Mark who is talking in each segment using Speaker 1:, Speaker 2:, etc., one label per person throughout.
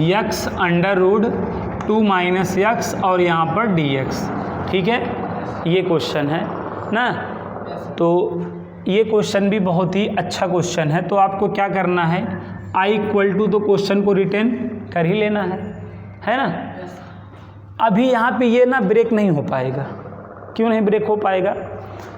Speaker 1: x under root 2 minus x और यहाँ पर dx। ठीक है, ये क्वेश्चन है ना। तो ये क्वेश्चन भी बहुत ही अच्छा क्वेश्चन है। तो आपको क्या करना है, i इक्वल टू तो क्वेश्चन को रिटेन कर ही लेना है ना। अभी यहाँ पे ये ना ब्रेक नहीं हो पाएगा। क्यों नहीं ब्रेक हो पाएगा?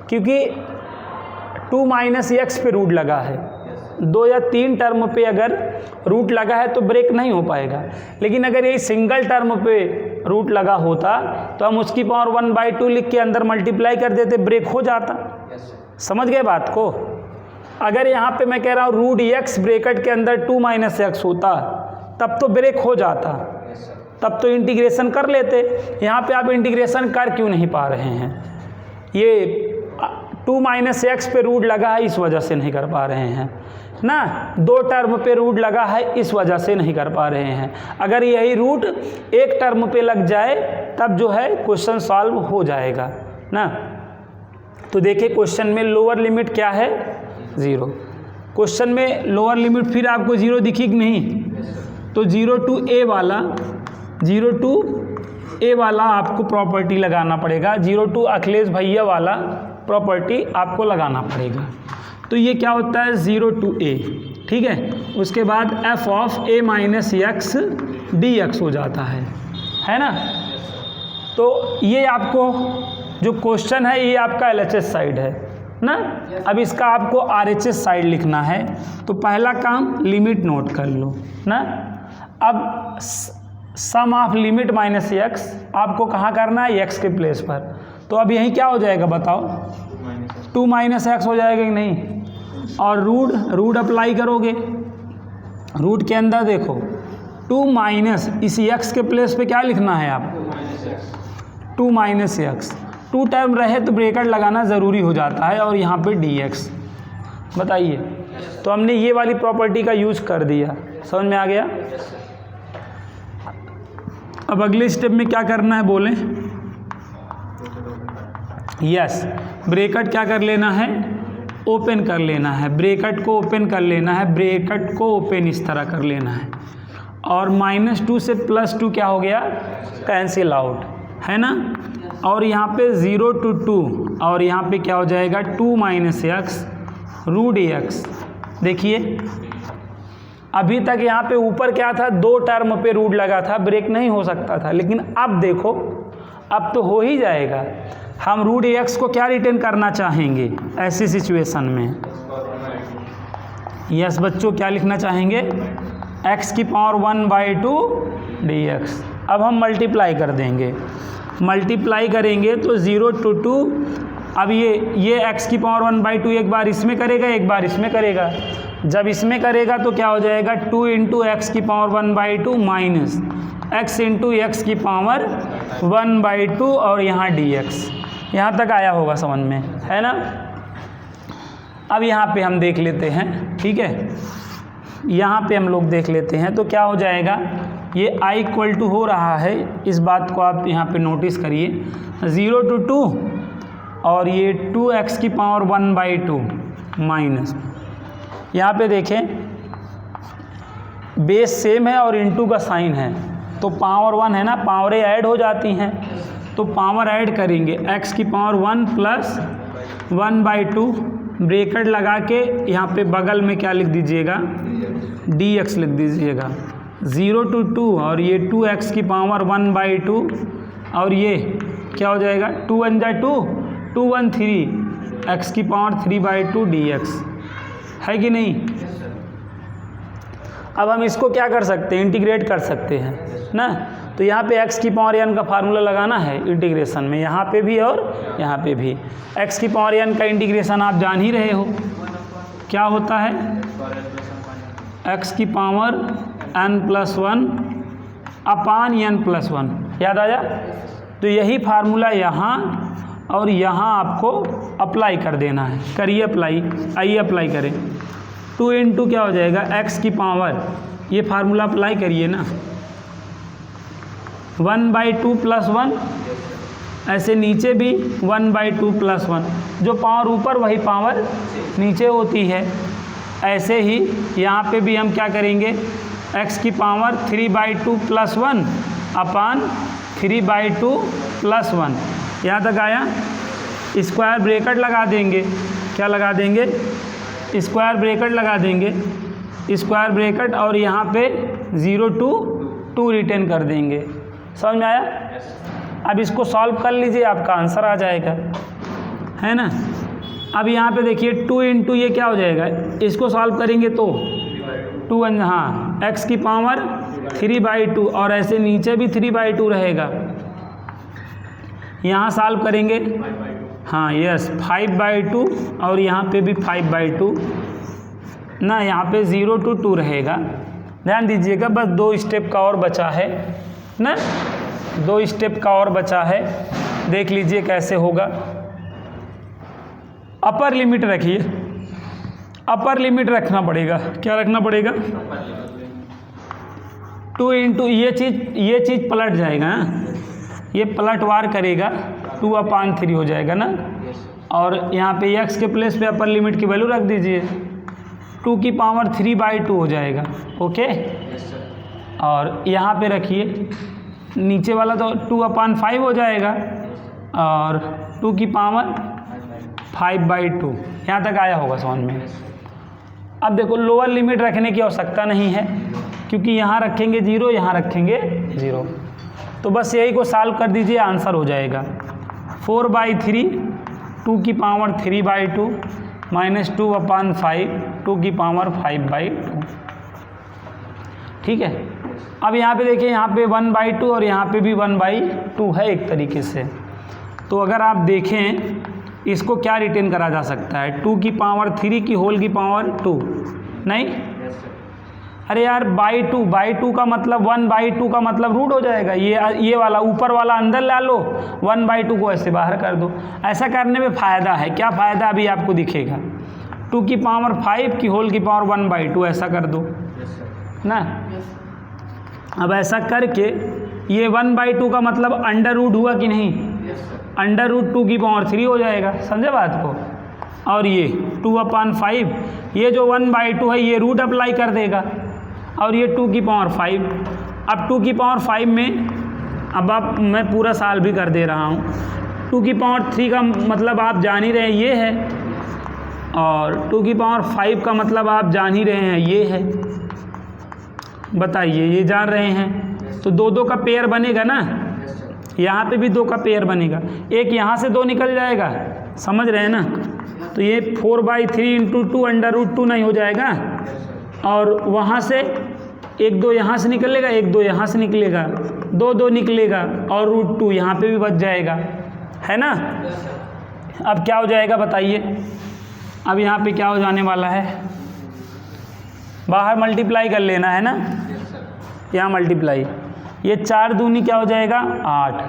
Speaker 1: क्योंकि 2 माइनस एक्स पे रूट लगा है। 2 या 3 टर्म पे अगर रूट लगा है तो ब्रेक नहीं हो पाएगा। लेकिन अगर ये सिंगल टर्म पे रूट लगा होता तो हम उसकी पावर 1/2 लिख के अंदर मल्टीप्लाई कर देते, ब्रेक हो जाता। समझ गए बात को? अगर यहाँ पे मैं कह रहा हूँ रूट एक्स ब्रेकेट के अंदर 2 माइनस एक्स होता तब तो ब्रेक हो जाता, तब तो इंटीग्रेशन कर लेते। यहाँ पे आप इंटीग्रेशन कर क्यों नहीं पा रहे हैं? ये 2 माइनस एक्स पे रूट लगा है, इस वजह से नहीं कर पा रहे हैं ना। 2 टर्म पे रूट लगा है, इस वजह से नहीं कर पा रहे हैं। अगर यही रूट एक टर्म पे लग जाए तब जो है क्वेश्चन सॉल्व हो जाएगा ना। तो देखिए क्वेश्चन में लोअर लिमिट क्या है, 0। क्वेश्चन में लोअर लिमिट फिर आपको 0 दिखी कि नहीं? तो 0 to a वाला आपको प्रॉपर्टी लगाना पड़ेगा। 0 to अखिलेश भैया वाला प्रॉपर्टी आपको लगाना पड़ेगा। तो ये क्या होता है, 0 to a। ठीक है, उसके बाद f of a minus x dx हो जाता है ना। तो ये आपको जो क्वेश्चन है ये आपका LHS साइड है ना। अब इसका आपको RHS साइड लिखना है। तो पहला काम लिमिट नोट कर लो ना। अब सम ऑफ लिमिट माइनस एक्स आपको कहाँ करना है, x के प्लेस पर। तो अब यही क्या हो जाएगा बताओ, 2 माइनस एक्स हो जाएगा कि नहीं। और रूट अप्लाई करोगे, रूट के अंदर देखो 2 माइनस इस x के प्लेस पे क्या लिखना है आप, 2 माइनस एक्स। 2 टर्म रहे तो ब्रैकेट लगाना ज़रूरी हो जाता है और यहाँ पे dx। बताइए, तो हमने ये वाली प्रॉपर्टी का यूज कर दिया। समझ में आ गया? अब अगले स्टेप में क्या करना है बोलें? यस, ब्रैकेट क्या कर लेना है, ओपन कर लेना है। ब्रैकेट को ओपन कर लेना है, ब्रैकेट को ओपन इस तरह कर लेना है। और -2 से +2 क्या हो गया, कैंसिल आउट, है ना। और यहाँ पे 0 to 2 और यहाँ पे क्या हो जाएगा 2 माइनस एक्स रूट एक्स। देखिए अभी तक यहाँ पे ऊपर क्या था, 2 टर्म पे रूट लगा था, ब्रेक नहीं हो सकता था। लेकिन अब देखो, अब तो हो ही जाएगा। हम रूट एक्स को क्या रिटेन करना चाहेंगे ऐसी सिचुएशन में? यस बच्चों, क्या लिखना चाहेंगे, x की पावर 1/2 dx। अब हम मल्टीप्लाई कर देंगे, मल्टीप्लाई करेंगे तो 0 to 2। अब ये x की पावर 1/2 एक बार इसमें करेगा, एक बार इसमें करेगा। जब इसमें करेगा तो क्या हो जाएगा, 2 × x की पावर 1/2 माइनस x × x की पावर 1/2 और यहाँ dx। यहाँ तक आया होगा समझ में, है ना। अब यहाँ पे हम देख लेते हैं, ठीक है, यहाँ पे हम लोग देख लेते हैं। तो क्या हो जाएगा, ये i इक्वल टू हो रहा है, इस बात को आप यहाँ पे नोटिस करिए, 0 to 2 और ये 2x की पावर 1/2 माइनस, यहाँ पे देखें बेस सेम है और इनटू का साइन है तो पावर 1 है ना, पावरें ऐड हो जाती हैं। तो पावर ऐड करेंगे, x की पावर 1 प्लस 1/2 ब्रैकेट लगा के यहाँ पे बगल में क्या लिख दीजिएगा, dx लिख दीजिएगा। 0 to 2 और ये 2x की पावर 1/2 और ये क्या हो जाएगा, 2 1 जा 2, 2 1 3, x की पावर 3/2 dx, है कि नहीं। अब हम इसको क्या कर सकते हैं, इंटीग्रेट कर सकते हैं ना। तो यहाँ पे x की पावर n का फार्मूला लगाना है इंटीग्रेशन में, यहाँ पे भी और यहाँ पे भी। x की पावर n का इंटीग्रेशन आप जान ही रहे हो क्या होता है, x की पावर n+1 अपान n+1, याद आया। तो यही फार्मूला यहाँ और यहाँ आपको अप्लाई कर देना है। करिए अप्लाई, आइए अप्लाई करें। 2 × क्या हो जाएगा, x की पावर, ये फार्मूला अप्लाई करिए ना, 1/2 + 1, ऐसे नीचे भी 1/2 + 1, जो पावर ऊपर वही पावर नीचे होती है। ऐसे ही यहाँ पे भी हम क्या करेंगे, एक्स की पावर 3/2 + 1 अपान 3/2 + 1। यहाँ तक आया। स्क्वायर ब्रैकेट लगा देंगे, क्या लगा देंगे? स्क्वायर ब्रैकेट लगा देंगे, स्क्वायर ब्रैकेट, और यहाँ पे 0 to 2 रिटेन कर देंगे। समझ में आया? अब इसको सॉल्व कर लीजिए, आपका आंसर आ जाएगा, है ना। अब यहाँ पे देखिए 2 × ये क्या हो जाएगा, इसको सॉल्व करेंगे तो 2 हाँ, x की पावर 3/2, और ऐसे नीचे भी 3/2 रहेगा। यहाँ सॉल्व करेंगे, हाँ यस 5/2, और यहाँ पे भी 5/2 ना, यहाँ पे 0 to 2 रहेगा। ध्यान दीजिएगा, बस 2 स्टेप का और बचा है ना, 2 स्टेप का और बचा है। देख लीजिए कैसे होगा। अपर लिमिट रखिए, अपर लिमिट रखना पड़ेगा। क्या रखना पड़ेगा? 2 × ये चीज़ पलट जाएगा, ये पलटवार करेगा, 2/3 हो जाएगा ना। और यहाँ पे x के प्लेस पे अपर लिमिट की वैल्यू रख दीजिए, 2 की पावर 3/2 हो जाएगा। ओके, और यहाँ पे रखिए, नीचे वाला तो 2/5 हो जाएगा, और 2 की पावर 5/2। यहाँ तक आया होगा समझ में। अब देखो लोअर लिमिट रखने की आवश्यकता नहीं है, क्योंकि यहाँ रखेंगे 0, यहाँ रखेंगे 0, तो बस यही को सॉल्व कर दीजिए, आंसर हो जाएगा 4/3, 2 की पावर 3/2 - 2/5, 2 की पावर 5/2। ठीक है। अब यहाँ पे देखिए, यहाँ पे 1/2 और यहाँ पे भी 1/2 है एक तरीके से। तो अगर आप देखें इसको क्या रिटेन करा जा सकता है, 2 की पावर 3 की होल की पावर 2, नहीं? अरे यार बाई 2 का मतलब 1/2 का मतलब रूट हो जाएगा। ये वाला ऊपर वाला अंदर ला लो, 1/2 को ऐसे बाहर कर दो। ऐसा करने में फ़ायदा है, क्या फ़ायदा अभी आपको दिखेगा। 2 की पावर 5 की होल की पावर 1/2 ऐसा कर दो ना। अब ऐसा करके ये 1/2 का मतलब अंडर रूट हुआ कि नहीं? अंडर रूट 2 की पावर 3 हो जाएगा, समझे बात को। और ये 2/5, ये जो 1/2 है ये रूट अप्लाई कर देगा, और ये 2 की पावर 5। अब 2 की पावर 5 में अब मैं पूरा साल भी कर दे रहा हूँ। 2 की पावर 3 का मतलब आप जान ही रहे हैं ये है, और 2 की पावर 5 का मतलब आप जान ही रहे हैं ये है। बताइए, ये जान रहे हैं तो 2 का पेयर बनेगा ना, यहाँ पे भी 2 का पेयर बनेगा, एक यहाँ से 2 निकल जाएगा, समझ रहे हैं ना। तो ये 4/3 × 2 √2 नहीं हो जाएगा, और वहाँ से 1 2 यहाँ से निकलेगा, 1 2 यहाँ से निकलेगा, 2 2 निकलेगा, और √2 यहाँ पे भी बच जाएगा, है ना। अब क्या हो जाएगा बताइए, अब यहाँ पे क्या हो जाने वाला है, बाहर मल्टीप्लाई कर लेना है ना, यहाँ मल्टीप्लाई, ये 4 दूनी क्या हो जाएगा 8,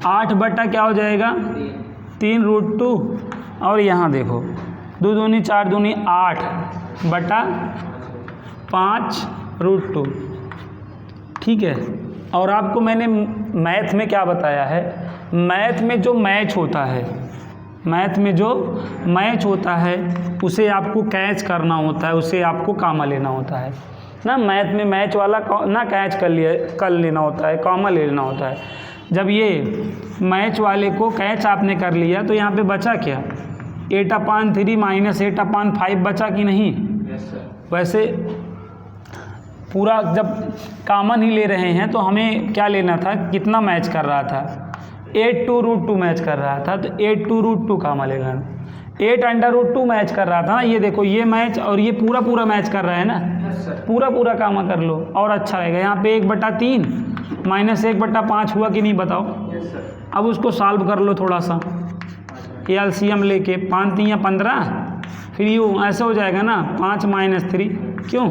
Speaker 1: 8 बटा क्या हो जाएगा 3 √2, और यहाँ देखो 2 दूनी 4 दूनी 8 बटा 5 √2। ठीक है। और आपको मैंने मैथ में क्या बताया है, मैथ में जो मैच होता है, मैथ में जो मैच होता है उसे आपको कैच करना होता है, उसे आपको कॉमा लेना होता है ना। मैथ में मैच वाला ना कैच कर लेना होता है, कॉमा ले लेना होता है। जब ये मैच वाले को कैच आपने कर लिया तो यहाँ पे बचा क्या, 8/3 - 8/5 बचा कि नहीं। वैसे पूरा जब कॉमन ही ले रहे हैं तो हमें क्या लेना था, कितना मैच कर रहा था, 8 to √2 मैच कर रहा था, तो 8 to √2 कॉमा लेना, 8 √2 मैच कर रहा था ना। ये देखो ये मैच और ये पूरा मैच कर रहा है ना, पूरा कॉमा कर लो और अच्छा रहेगा। यहाँ पे 1/3 - 1/5 हुआ कि नहीं बताओ। अब उसको सॉल्व कर लो थोड़ा सा, ये एलसीएम लेके 5 3 15, फिर यूँ ऐसे हो जाएगा ना 5 - 3, क्यों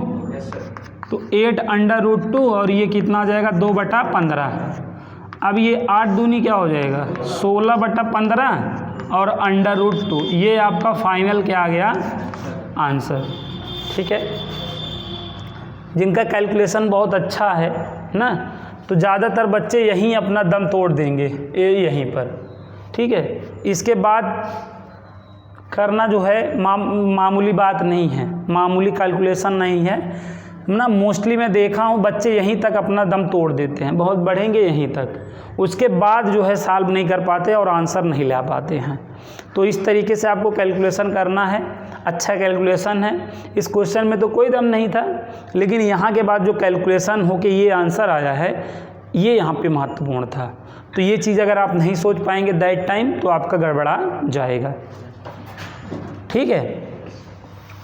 Speaker 1: तो 8 √2, और ये कितना आ जाएगा 2/15। अब ये 8 दूनी क्या हो जाएगा 16/15 और √2, ये आपका फाइनल क्या आ गया आंसर। ठीक है। जिनका कैलकुलेशन बहुत अच्छा है ना, तो ज़्यादातर बच्चे यहीं अपना दम तोड़ देंगे यहीं पर। ठीक है। इसके बाद करना जो है मामूली बात नहीं है, मामूली कैलकुलेशन नहीं है। ना मोस्टली मैं देखा हूँ बच्चे यहीं तक अपना दम तोड़ देते हैं, बहुत बढ़ेंगे यहीं तक, उसके बाद जो है सॉल्व नहीं कर पाते और आंसर नहीं ला पाते हैं। तो इस तरीके से आपको कैलकुलेशन करना है। अच्छा कैलकुलेशन है, इस क्वेश्चन में तो कोई दम नहीं था, लेकिन यहाँ के बाद जो कैलकुलेशन हो के ये आंसर आया है, ये यहाँ पे महत्वपूर्ण था। तो ये चीज़ अगर आप नहीं सोच पाएंगे दैट टाइम तो आपका गड़बड़ा जाएगा। ठीक है,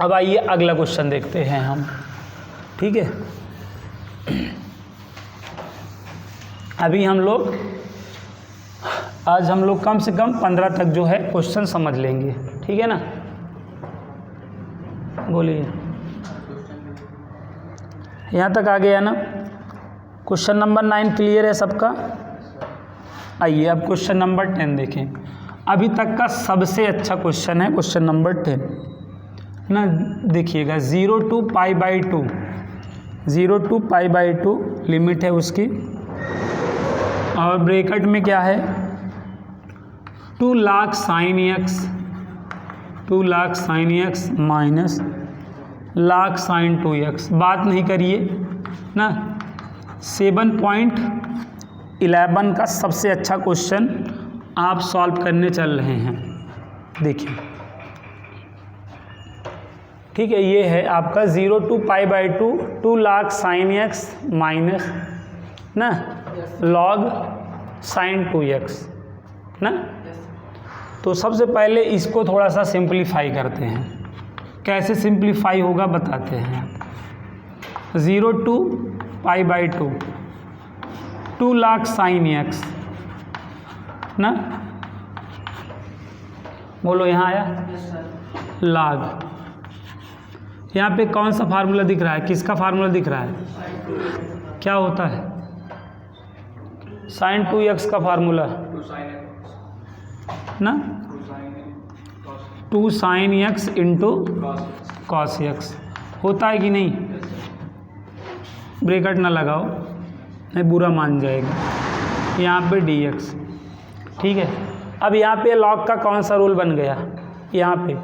Speaker 1: अब आइए अगला क्वेश्चन देखते हैं हम। ठीक है, अभी आज हम लोग कम से कम 15 तक जो है क्वेश्चन समझ लेंगे। ठीक है ना, बोलिए यहाँ तक आ गया ना। क्वेश्चन नंबर 9 क्लियर है सबका। आइए अब क्वेश्चन नंबर 10 देखें। अभी तक का सबसे अच्छा क्वेश्चन है क्वेश्चन नंबर 10 ना। देखिएगा 0 to π/2, 0 to π/2 लिमिट है उसकी, और ब्रैकेट में क्या है 2 lakh sin x, 2 lakh sin x minus lakh sin 2x। बात नहीं करिए ना, 7.11 का सबसे अच्छा क्वेश्चन आप सॉल्व करने चल रहे हैं। देखिए ठीक है, ये है आपका 0 to π/2, 2 lakh sin x minus ना log sin 2x ना। तो सबसे पहले इसको थोड़ा सा सिंप्लीफाई करते हैं। कैसे सिंप्लीफाई होगा बताते हैं। 0 to π/2, 2 लाख sin x ना, बोलो यहाँ आया log। यहाँ पे कौन सा फार्मूला दिख रहा है, किसका फार्मूला दिख रहा है, क्या होता है sin 2x का फार्मूला ना, 2 sin x into cos x होता है कि नहीं। ब्रैकेट ना लगाओ नहीं बुरा मान जाएगा। यहाँ पे dx। ठीक है, अब यहाँ पे log का कौन सा रूल बन गया, यहाँ पे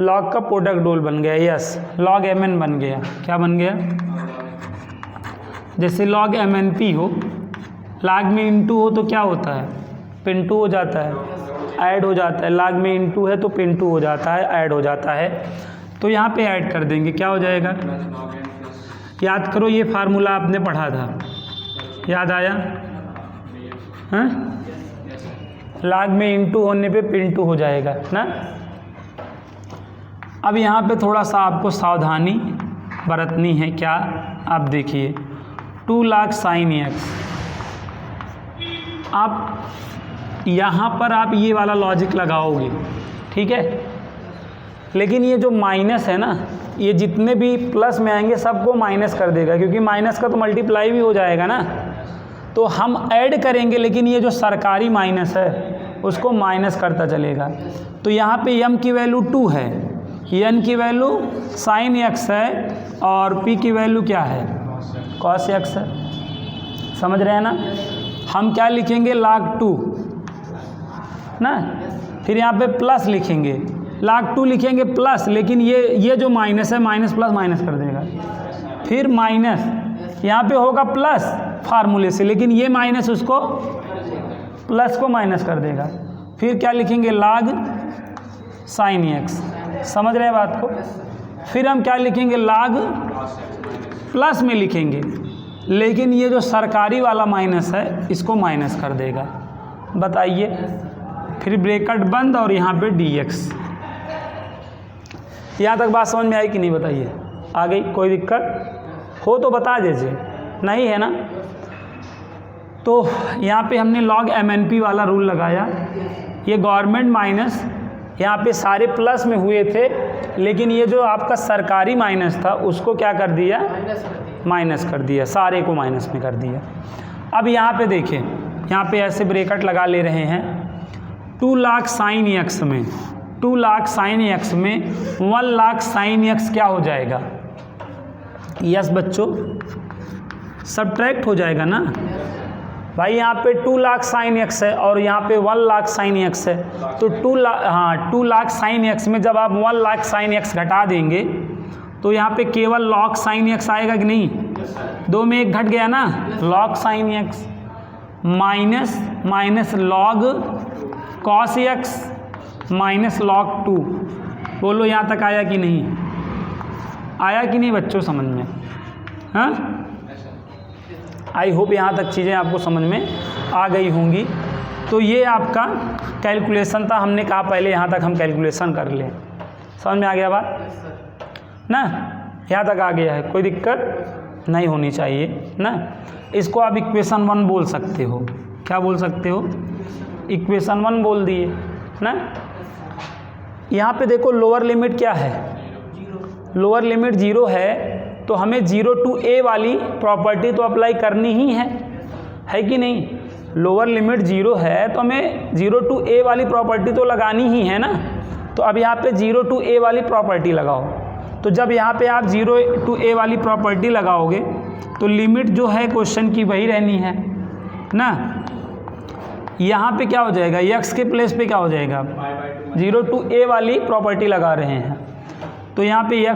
Speaker 1: log का प्रोडक्ट रूल बन गया। यस, log mn बन गया। क्या बन गया, जैसे log mnp हो, log में इंटू हो तो क्या होता है, पिंटू हो जाता है, ऐड हो जाता है। log में इंटू है तो पिंटू हो जाता है, ऐड हो जाता है। तो यहाँ पे ऐड कर देंगे, क्या हो जाएगा, याद करो ये फार्मूला आपने पढ़ा था, याद आया हाँ। log में इंटू होने पे पिंटू हो जाएगा ना। अब यहाँ पे थोड़ा सा आपको सावधानी बरतनी है। क्या, आप देखिए 2 लाख sin x, आप यहाँ पर आप ये वाला लॉजिक लगाओगे, ठीक है। लेकिन ये जो माइनस है ना, ये जितने भी प्लस में आएंगे सबको माइनस कर देगा, क्योंकि माइनस का तो मल्टीप्लाई भी हो जाएगा ना। तो हम ऐड करेंगे, लेकिन ये जो सरकारी माइनस है उसको माइनस करता चलेगा। तो यहाँ पे m की वैल्यू 2 है, n की वैल्यू sin x है, और p की वैल्यू क्या है, cos x है। समझ रहे हैं ना। हम क्या लिखेंगे, log 2 ना, फिर यहाँ पे प्लस लिखेंगे, log 2 लिखेंगे प्लस, लेकिन ये जो माइनस है, माइनस प्लस माइनस कर देगा। फिर माइनस यहाँ पे होगा प्लस फार्मूले से, लेकिन ये माइनस उसको प्लस को माइनस कर देगा। फिर क्या लिखेंगे, log sin x। समझ रहे हैं बात को। फिर हम क्या लिखेंगे, log प्लस में लिखेंगे, लेकिन ये जो सरकारी वाला माइनस है इसको माइनस कर देगा। बताइए, फिर ब्रैकेट बंद और यहाँ पे dx। यहाँ तक बात समझ में आई कि नहीं, बताइए। आ गई, कोई दिक्कत हो तो बता दीजिए, नहीं है ना। तो यहाँ पे हमने log mnp वाला रूल लगाया। ये गवर्नमेंट माइनस यहाँ पे सारे प्लस में हुए थे, लेकिन ये जो आपका सरकारी माइनस था उसको क्या कर दिया, माइनस कर दिया, सारे को माइनस में कर दिया। अब यहाँ पे देखें, यहाँ पे ऐसे ब्रैकेट लगा ले रहे हैं। 2 लाख sin x में, 2 लाख sin x में 1 लाख sin x क्या हो जाएगा, यस बच्चों, सब्ट्रैक्ट हो जाएगा ना। भाई यहाँ पे 2 लाख साइन एक्स है और यहाँ पे 1 लाख साइन एक्स है, तो 2 लाख साइन एक्स में जब आप 1 लाख साइन एक्स घटा देंगे तो यहाँ पे केवल लॉग साइन एक्स आएगा कि नहीं? 2 में 1 घट गया ना, log sine x minus log cos x minus log 2। बोलो यहाँ तक आया कि नहीं? आया कि नहीं बच्चों समझ में? हाँ, आई होप यहाँ तक चीज़ें आपको समझ में आ गई होंगी। तो ये आपका कैलकुलेशन था, हमने कहा पहले यहाँ तक हम कैलकुलेशन कर लें। समझ में आ गया बात ना? यहाँ तक आ गया है, कोई दिक्कत नहीं होनी चाहिए ना। इसको आप इक्वेशन 1 बोल सकते हो। क्या बोल सकते हो? इक्वेशन 1 बोल दिए ना। यहाँ पे देखो लोअर लिमिट क्या है? लोअर लिमिट 0 है, तो हमें 0 to a वाली प्रॉपर्टी तो अप्लाई करनी ही है कि नहीं? लोअर लिमिट 0 है तो हमें 0 to a वाली प्रॉपर्टी तो लगानी ही है ना। तो अब यहाँ पे 0 to a वाली प्रॉपर्टी लगाओ। तो जब यहाँ पे आप 0 to a वाली प्रॉपर्टी लगाओगे तो लिमिट जो है क्वेश्चन की वही रहनी है ना। यहाँ पे क्या हो जाएगा? x के प्लेस पे क्या हो जाएगा? 0 to a वाली प्रॉपर्टी लगा रहे हैं, तो यहाँ पे